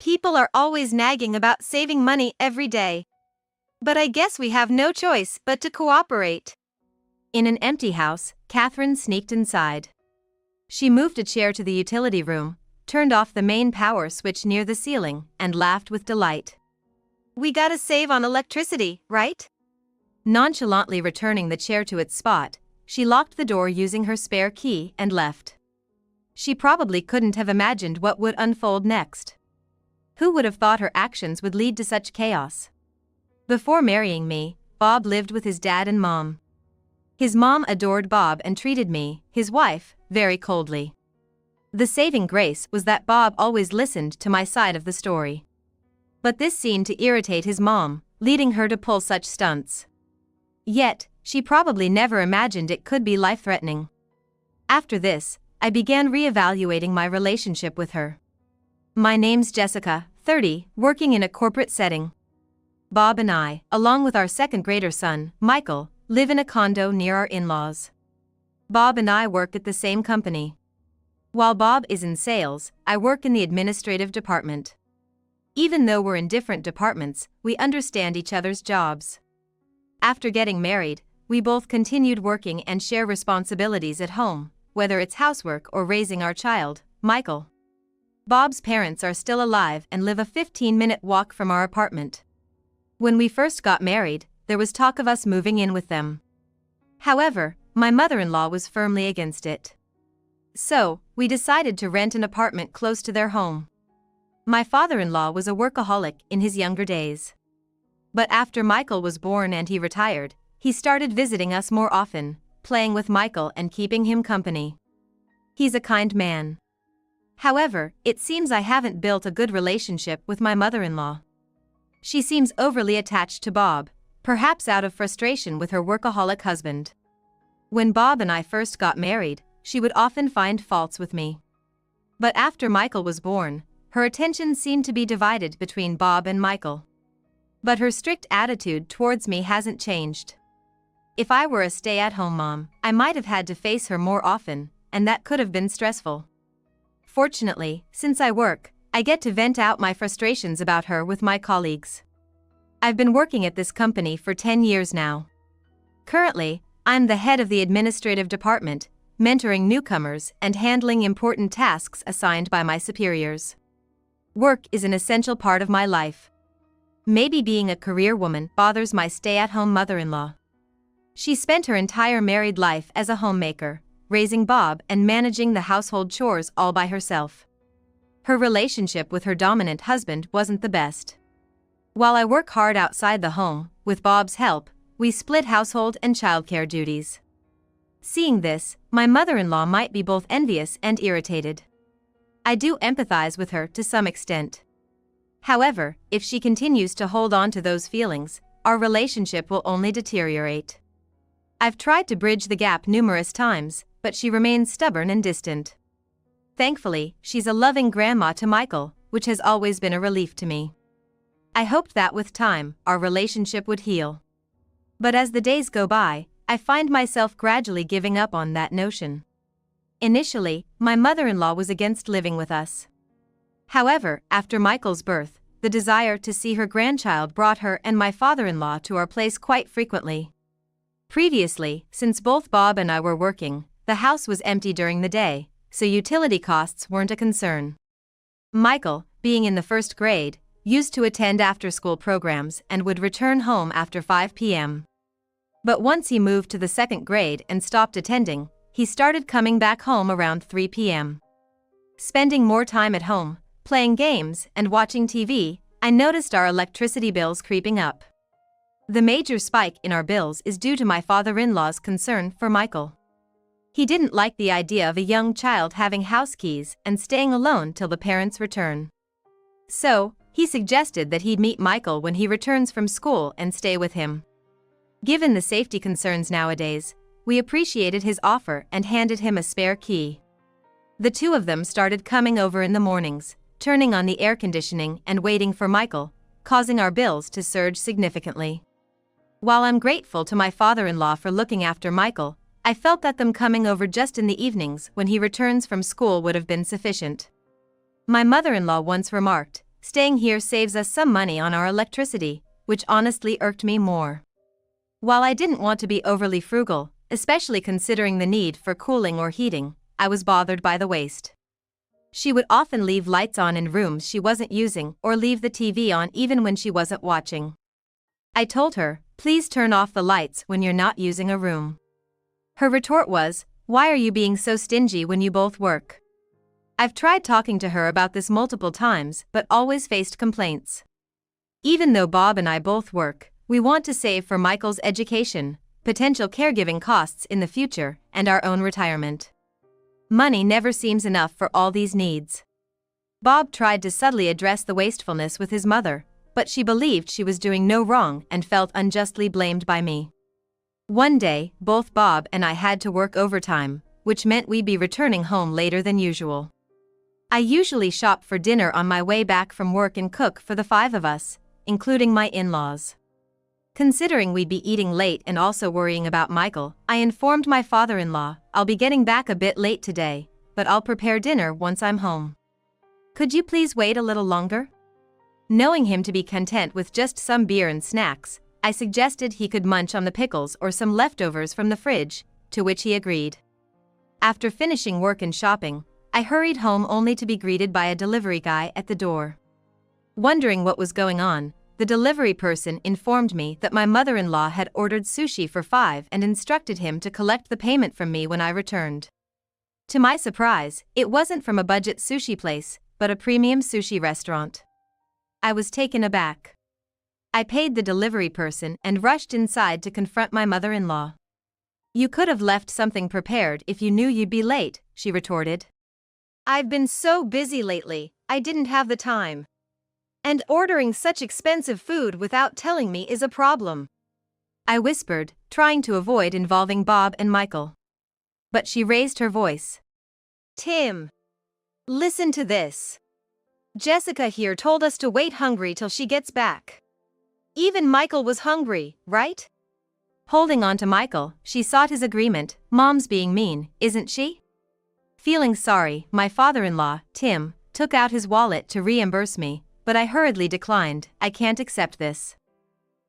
People are always nagging about saving money every day. But I guess we have no choice but to cooperate. In an empty house, Catherine sneaked inside. She moved a chair to the utility room, turned off the main power switch near the ceiling, and laughed with delight. We gotta save on electricity, right? Nonchalantly returning the chair to its spot, she locked the door using her spare key and left. She probably couldn't have imagined what would unfold next. Who would have thought her actions would lead to such chaos? Before marrying me, Bob lived with his dad and mom. His mom adored Bob and treated me, his wife, very coldly. The saving grace was that Bob always listened to my side of the story. But this seemed to irritate his mom, leading her to pull such stunts. Yet, she probably never imagined it could be life-threatening. After this, I began re-evaluating my relationship with her. My name's Jessica, 30, working in a corporate setting. Bob and I, along with our second-grader son, Michael, live in a condo near our in-laws. Bob and I work at the same company. While Bob is in sales, I work in the administrative department. Even though we're in different departments, we understand each other's jobs. After getting married, we both continued working and share responsibilities at home, whether it's housework or raising our child, Michael. Bob's parents are still alive and live a 15-minute walk from our apartment. When we first got married, there was talk of us moving in with them. However, my mother-in-law was firmly against it. So, we decided to rent an apartment close to their home. My father-in-law was a workaholic in his younger days. But after Michael was born and he retired, he started visiting us more often, playing with Michael and keeping him company. He's a kind man. However, it seems I haven't built a good relationship with my mother-in-law. She seems overly attached to Bob, perhaps out of frustration with her workaholic husband. When Bob and I first got married, she would often find faults with me. But after Michael was born, her attention seemed to be divided between Bob and Michael. But her strict attitude towards me hasn't changed. If I were a stay-at-home mom, I might have had to face her more often, and that could have been stressful. Fortunately, since I work, I get to vent out my frustrations about her with my colleagues. I've been working at this company for 10 years now. Currently, I'm the head of the administrative department, mentoring newcomers and handling important tasks assigned by my superiors. Work is an essential part of my life. Maybe being a career woman bothers my stay-at-home mother-in-law. She spent her entire married life as a homemaker, raising Bob and managing the household chores all by herself. Her relationship with her dominant husband wasn't the best. While I work hard outside the home, with Bob's help, we split household and childcare duties. Seeing this, my mother-in-law might be both envious and irritated. I do empathize with her to some extent. However, if she continues to hold on to those feelings, our relationship will only deteriorate. I've tried to bridge the gap numerous times, but she remains stubborn and distant. Thankfully, she's a loving grandma to Michael, which has always been a relief to me. I hoped that with time, our relationship would heal. But as the days go by, I find myself gradually giving up on that notion. Initially, my mother-in-law was against living with us. However, after Michael's birth, the desire to see her grandchild brought her and my father-in-law to our place quite frequently. Previously, since both Bob and I were working, the house was empty during the day, so utility costs weren't a concern. Michael, being in the first grade, used to attend after-school programs and would return home after 5 p.m. But once he moved to the second grade and stopped attending, he started coming back home around 3 p.m. Spending more time at home, playing games and watching TV, I noticed our electricity bills creeping up. The major spike in our bills is due to my father-in-law's concern for Michael. He didn't like the idea of a young child having house keys and staying alone till the parents return. So, he suggested that he'd meet Michael when he returns from school and stay with him. Given the safety concerns nowadays, we appreciated his offer and handed him a spare key. The two of them started coming over in the mornings, turning on the air conditioning and waiting for Michael, causing our bills to surge significantly. While I'm grateful to my father-in-law for looking after Michael, I felt that them coming over just in the evenings when he returns from school would have been sufficient. My mother-in-law once remarked, staying here saves us some money on our electricity, which honestly irked me more. While I didn't want to be overly frugal, especially considering the need for cooling or heating, I was bothered by the waste. She would often leave lights on in rooms she wasn't using or leave the TV on even when she wasn't watching. I told her, please turn off the lights when you're not using a room. Her retort was, why are you being so stingy when you both work? I've tried talking to her about this multiple times but always faced complaints. Even though Bob and I both work, we want to save for Michael's education, potential caregiving costs in the future, and our own retirement. Money never seems enough for all these needs. Bob tried to subtly address the wastefulness with his mother, but she believed she was doing no wrong and felt unjustly blamed by me. One day, both Bob and I had to work overtime, which meant we'd be returning home later than usual. I usually shop for dinner on my way back from work and cook for the 5 of us, including my in-laws. Considering we'd be eating late and also worrying about Michael, I informed my father-in-law, I'll be getting back a bit late today, but I'll prepare dinner once I'm home. Could you please wait a little longer? Knowing him to be content with just some beer and snacks, I suggested he could munch on the pickles or some leftovers from the fridge, to which he agreed. After finishing work and shopping, I hurried home only to be greeted by a delivery guy at the door. Wondering what was going on, the delivery person informed me that my mother-in-law had ordered sushi for 5 and instructed him to collect the payment from me when I returned. To my surprise, it wasn't from a budget sushi place, but a premium sushi restaurant. I was taken aback. I paid the delivery person and rushed inside to confront my mother-in-law. You could have left something prepared if you knew you'd be late, she retorted. I've been so busy lately, I didn't have the time. And ordering such expensive food without telling me is a problem. I whispered, trying to avoid involving Bob and Michael. But she raised her voice. Tim, listen to this. Jessica here told us to wait hungry till she gets back. Even Michael was hungry, right? Holding on to Michael, she sought his agreement. Mom's being mean, isn't she? Feeling sorry, my father-in-law, Tim, took out his wallet to reimburse me, but I hurriedly declined. I can't accept this.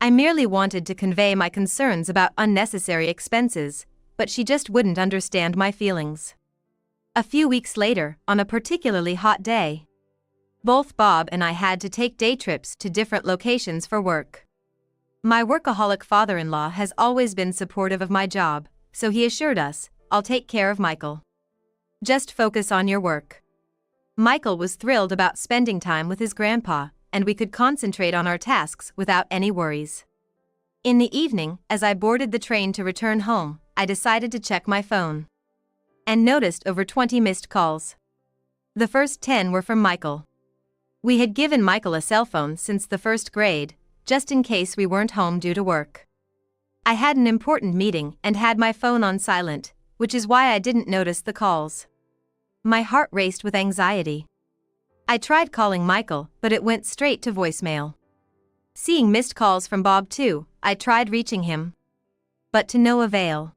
I merely wanted to convey my concerns about unnecessary expenses, but she just wouldn't understand my feelings. A few weeks later, on a particularly hot day, both Bob and I had to take day trips to different locations for work. My workaholic father-in-law has always been supportive of my job, so he assured us, I'll take care of Michael. Just focus on your work. Michael was thrilled about spending time with his grandpa, and we could concentrate on our tasks without any worries. In the evening, as I boarded the train to return home, I decided to check my phone. And noticed over 20 missed calls. The first 10 were from Michael. We had given Michael a cell phone since the 1st grade, just in case we weren't home due to work. I had an important meeting and had my phone on silent, which is why I didn't notice the calls. My heart raced with anxiety. I tried calling Michael, but it went straight to voicemail. Seeing missed calls from Bob too, I tried reaching him. But to no avail.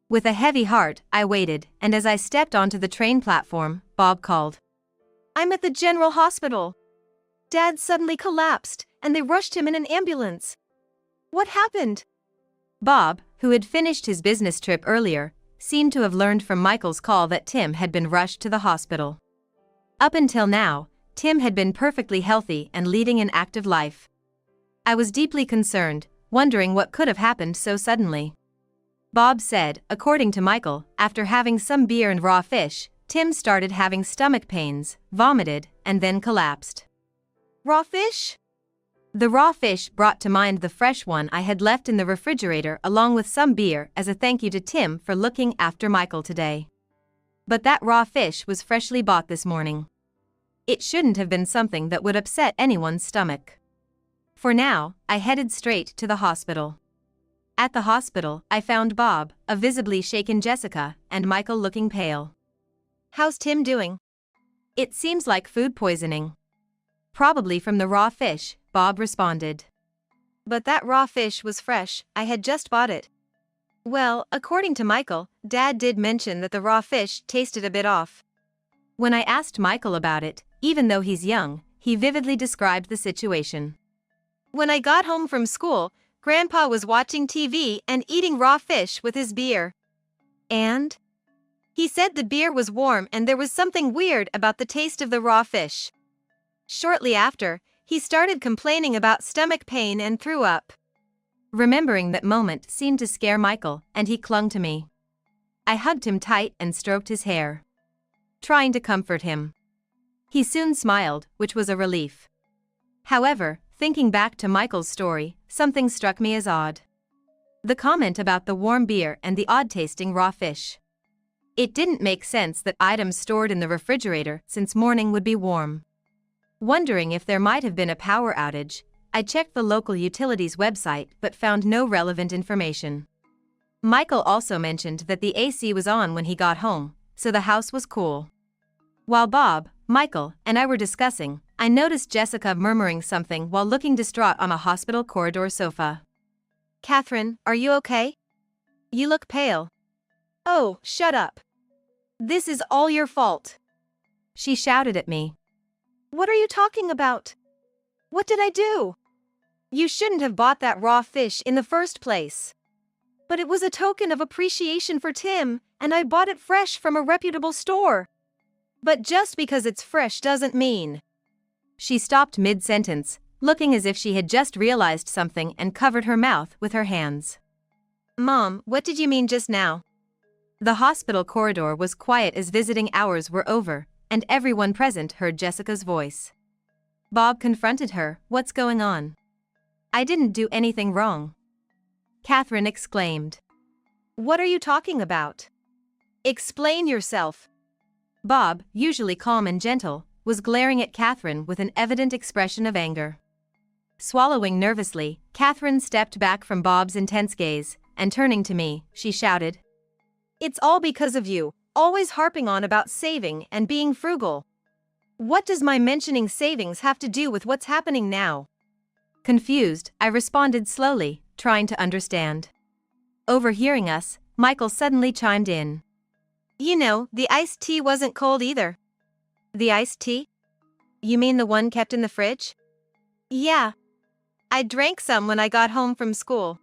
With a heavy heart, I waited, and as I stepped onto the train platform, Bob called. I'm at the General Hospital. Dad suddenly collapsed, and they rushed him in an ambulance. What happened? Bob, who had finished his business trip earlier, seemed to have learned from Michael's call that Tim had been rushed to the hospital. Up until now, Tim had been perfectly healthy and leading an active life. I was deeply concerned, wondering what could have happened so suddenly. Bob said, according to Michael, after having some beer and raw fish, Tim started having stomach pains, vomited, and then collapsed. Raw fish? The raw fish brought to mind the fresh one I had left in the refrigerator along with some beer as a thank you to Tim for looking after Michael today. But that raw fish was freshly bought this morning. It shouldn't have been something that would upset anyone's stomach. For now, I headed straight to the hospital. At the hospital, I found Bob, a visibly shaken Jessica, and Michael looking pale. How's Tim doing? It seems like food poisoning. Probably from the raw fish, Bob responded. But that raw fish was fresh, I had just bought it. Well, according to Michael, Dad did mention that the raw fish tasted a bit off. When I asked Michael about it, even though he's young, he vividly described the situation. When I got home from school, Grandpa was watching TV and eating raw fish with his beer. And? He said the beer was warm and there was something weird about the taste of the raw fish. Shortly after, he started complaining about stomach pain and threw up. Remembering that moment seemed to scare Michael, and he clung to me. I hugged him tight and stroked his hair, trying to comfort him. He soon smiled, which was a relief. However, thinking back to Michael's story, something struck me as odd. The comment about the warm beer and the odd-tasting raw fish. It didn't make sense that items stored in the refrigerator since morning would be warm. Wondering if there might have been a power outage, I checked the local utilities website but found no relevant information. Michael also mentioned that the AC was on when he got home, so the house was cool. While Bob, Michael, and I were discussing, I noticed Jessica murmuring something while looking distraught on a hospital corridor sofa. "Catherine, are you okay? You look pale." "Oh, shut up. This is all your fault," she shouted at me. "What are you talking about? What did I do? You shouldn't have bought that raw fish in the first place." "But it was a token of appreciation for Tim, and I bought it fresh from a reputable store." "But just because it's fresh doesn't mean..." She stopped mid-sentence, looking as if she had just realized something and covered her mouth with her hands. "Mom, what did you mean just now?" The hospital corridor was quiet as visiting hours were over, and everyone present heard Jessica's voice. Bob confronted her. "What's going on?" "I didn't do anything wrong," Catherine exclaimed. "What are you talking about? Explain yourself." Bob, usually calm and gentle, was glaring at Catherine with an evident expression of anger. Swallowing nervously, Catherine stepped back from Bob's intense gaze, and turning to me, she shouted, "It's all because of you, always harping on about saving and being frugal. What does my mentioning savings have to do with what's happening now?" Confused, I responded slowly, trying to understand. Overhearing us, Michael suddenly chimed in. "You know, the iced tea wasn't cold either." "The iced tea? You mean the one kept in the fridge?" "Yeah. I drank some when I got home from school.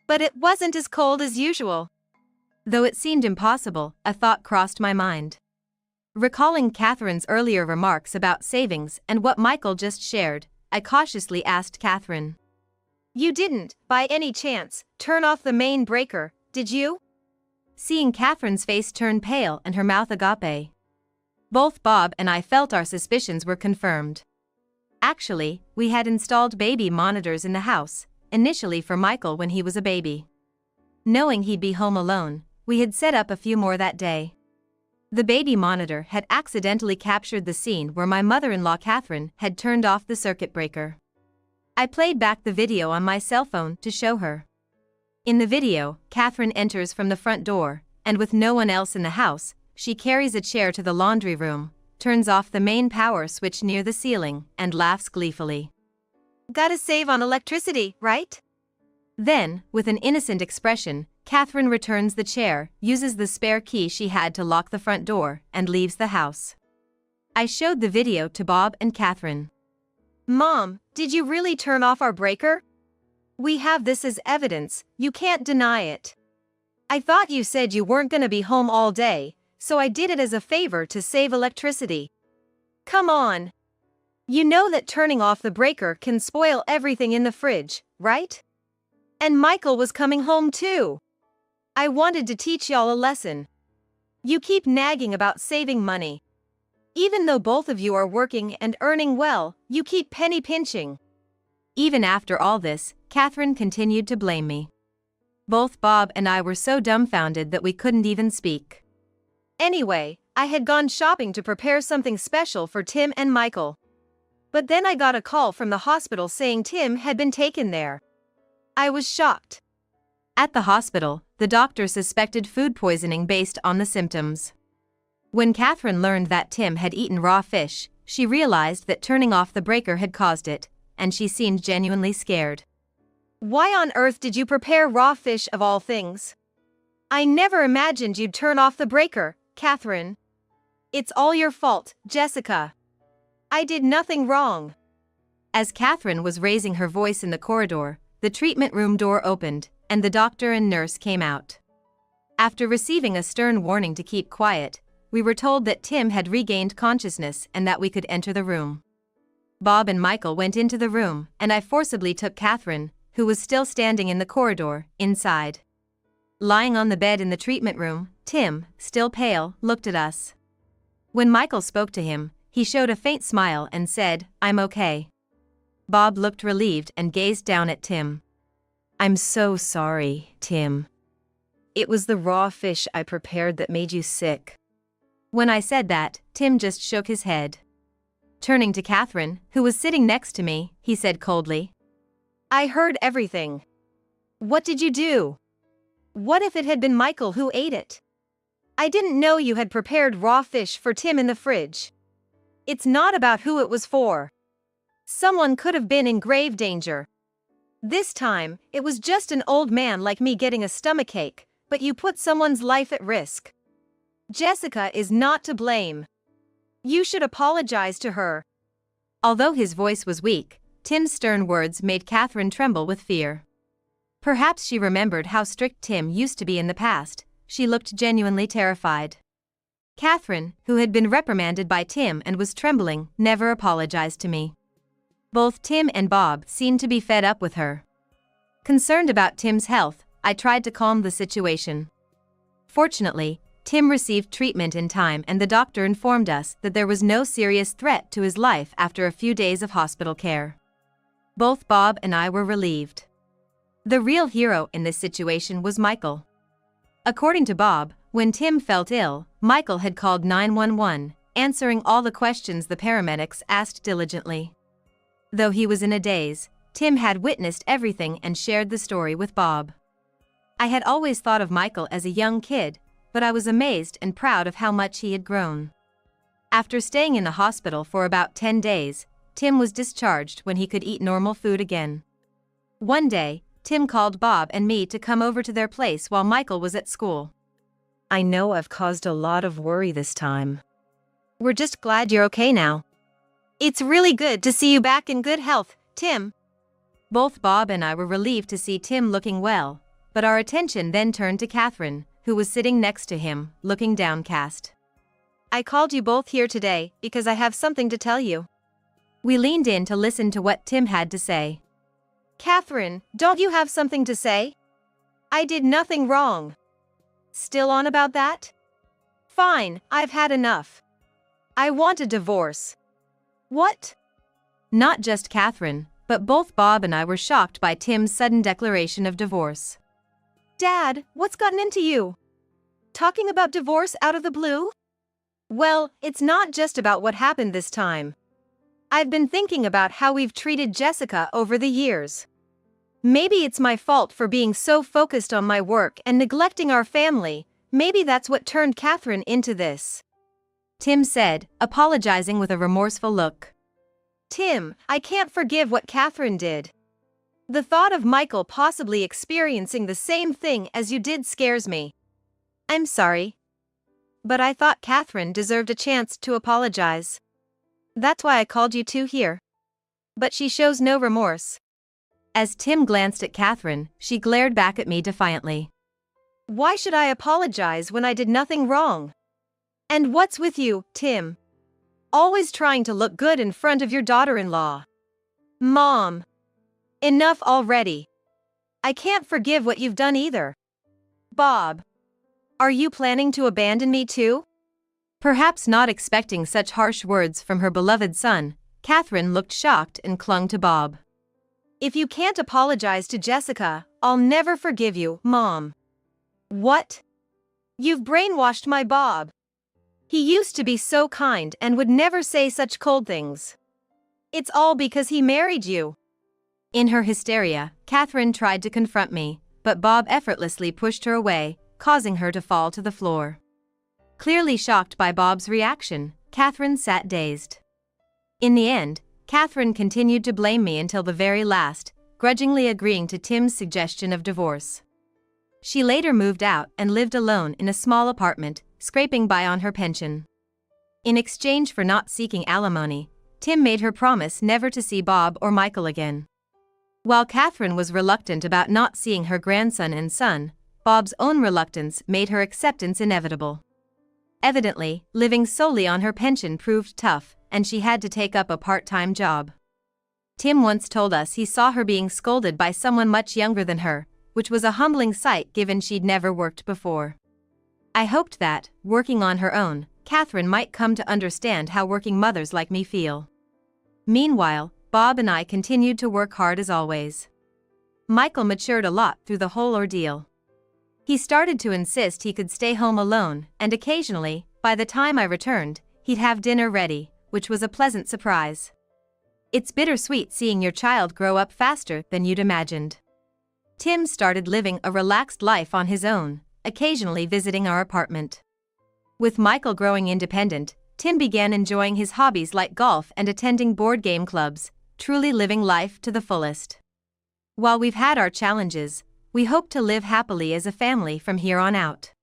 But it wasn't as cold as usual." Though it seemed impossible, a thought crossed my mind. Recalling Catherine's earlier remarks about savings and what Michael just shared, I cautiously asked Catherine. "You didn't, by any chance, turn off the main breaker, did you?" Seeing Catherine's face turn pale and her mouth agape. Both Bob and I felt our suspicions were confirmed. Actually, we had installed baby monitors in the house, initially for Michael when he was a baby. Knowing he'd be home alone, we had set up a few more that day. The baby monitor had accidentally captured the scene where my mother-in-law Catherine had turned off the circuit breaker. I played back the video on my cell phone to show her. In the video, Catherine enters from the front door, and with no one else in the house, she carries a chair to the laundry room, turns off the main power switch near the ceiling, and laughs gleefully. "Gotta save on electricity, right?" Then, with an innocent expression, Catherine returns the chair, uses the spare key she had to lock the front door, and leaves the house. I showed the video to Bob and Catherine. "Mom, did you really turn off our breaker? We have this as evidence, you can't deny it. I thought you said you weren't gonna be home all day, so I did it as a favor to save electricity." "Come on. You know that turning off the breaker can spoil everything in the fridge, right? And Michael was coming home too. I wanted to teach y'all a lesson. You keep nagging about saving money. Even though both of you are working and earning well, you keep penny pinching." Even after all this, Catherine continued to blame me. Both Bob and I were so dumbfounded that we couldn't even speak. Anyway, I had gone shopping to prepare something special for Tim and Michael. But then I got a call from the hospital saying Tim had been taken there. I was shocked. At the hospital, the doctor suspected food poisoning based on the symptoms. When Catherine learned that Tim had eaten raw fish, she realized that turning off the breaker had caused it, and she seemed genuinely scared. "Why on earth did you prepare raw fish of all things? I never imagined you'd turn off the breaker, Catherine. It's all your fault, Jessica." I did nothing wrong. As Catherine was raising her voice in the corridor, the treatment room door opened, and the doctor and nurse came out. After receiving a stern warning to keep quiet, we were told that Tim had regained consciousness and that we could enter the room. Bob and Michael went into the room, and I forcibly took Catherine, who was still standing in the corridor, inside. Lying on the bed in the treatment room, Tim, still pale, looked at us. When Michael spoke to him, he showed a faint smile and said, "I'm okay." Bob looked relieved and gazed down at Tim. "I'm so sorry, Tim. It was the raw fish I prepared that made you sick." When I said that, Tim just shook his head. Turning to Catherine, who was sitting next to me, he said coldly, "I heard everything. What did you do? What if it had been Michael who ate it? I didn't know you had prepared raw fish for Tim in the fridge. It's not about who it was for. Someone could have been in grave danger. This time, it was just an old man like me getting a stomachache, but you put someone's life at risk. Jessica is not to blame. You should apologize to her." Although his voice was weak, Tim's stern words made Catherine tremble with fear. Perhaps she remembered how strict Tim used to be in the past. She looked genuinely terrified. Catherine, who had been reprimanded by Tim and was trembling, never apologized to me. Both Tim and Bob seemed to be fed up with her. Concerned about Tim's health, I tried to calm the situation. Fortunately, Tim received treatment in time and the doctor informed us that there was no serious threat to his life after a few days of hospital care. Both Bob and I were relieved. The real hero in this situation was Michael. According to Bob, when Tim felt ill, Michael had called 911, answering all the questions the paramedics asked diligently. Though he was in a daze, Tim had witnessed everything and shared the story with Bob. I had always thought of Michael as a young kid, but I was amazed and proud of how much he had grown. After staying in the hospital for about 10 days, Tim was discharged when he could eat normal food again. One day, Tim called Bob and me to come over to their place while Michael was at school. "I know I've caused a lot of worry this time. We're just glad you're okay now. It's really good to see you back in good health, Tim." Both Bob and I were relieved to see Tim looking well, but our attention then turned to Catherine, who was sitting next to him, looking downcast. "I called you both here today because I have something to tell you." We leaned in to listen to what Tim had to say. "Catherine, don't you have something to say? I did nothing wrong." "Still on about that? Fine, I've had enough. I want a divorce." "What?" Not just Catherine, but both Bob and I were shocked by Tim's sudden declaration of divorce. "Dad, what's gotten into you? Talking about divorce out of the blue?" "Well, it's not just about what happened this time. I've been thinking about how we've treated Jessica over the years. Maybe it's my fault for being so focused on my work and neglecting our family. Maybe that's what turned Catherine into this," Tim said, apologizing with a remorseful look. "Tim, I can't forgive what Catherine did. The thought of Michael possibly experiencing the same thing as you did scares me. I'm sorry. But I thought Catherine deserved a chance to apologize. That's why I called you two here." But she shows no remorse. As Tim glanced at Catherine, she glared back at me defiantly. "Why should I apologize when I did nothing wrong? And what's with you, Tim? Always trying to look good in front of your daughter-in-law. Mom. Enough already. I can't forgive what you've done either. Bob. Are you planning to abandon me too?" Perhaps not expecting such harsh words from her beloved son, Catherine looked shocked and clung to Bob. "If you can't apologize to Jessica, I'll never forgive you, Mom." "What? You've brainwashed my Bob. He used to be so kind and would never say such cold things. It's all because he married you." In her hysteria, Catherine tried to confront me, but Bob effortlessly pushed her away, causing her to fall to the floor. Clearly shocked by Bob's reaction, Catherine sat dazed. In the end, Catherine continued to blame me until the very last, grudgingly agreeing to Tim's suggestion of divorce. She later moved out and lived alone in a small apartment, scraping by on her pension. In exchange for not seeking alimony, Tim made her promise never to see Bob or Michael again. While Catherine was reluctant about not seeing her grandson and son, Bob's own reluctance made her acceptance inevitable. Evidently, living solely on her pension proved tough, and she had to take up a part-time job. Tim once told us he saw her being scolded by someone much younger than her, which was a humbling sight given she'd never worked before. I hoped that, working on her own, Catherine might come to understand how working mothers like me feel. Meanwhile, Bob and I continued to work hard as always. Michael matured a lot through the whole ordeal. He started to insist he could stay home alone, and occasionally, by the time I returned, he'd have dinner ready, which was a pleasant surprise. It's bittersweet seeing your child grow up faster than you'd imagined. Tim started living a relaxed life on his own, occasionally visiting our apartment. With Michael growing independent, Tim began enjoying his hobbies like golf and attending board game clubs, truly living life to the fullest. While we've had our challenges, we hope to live happily as a family from here on out.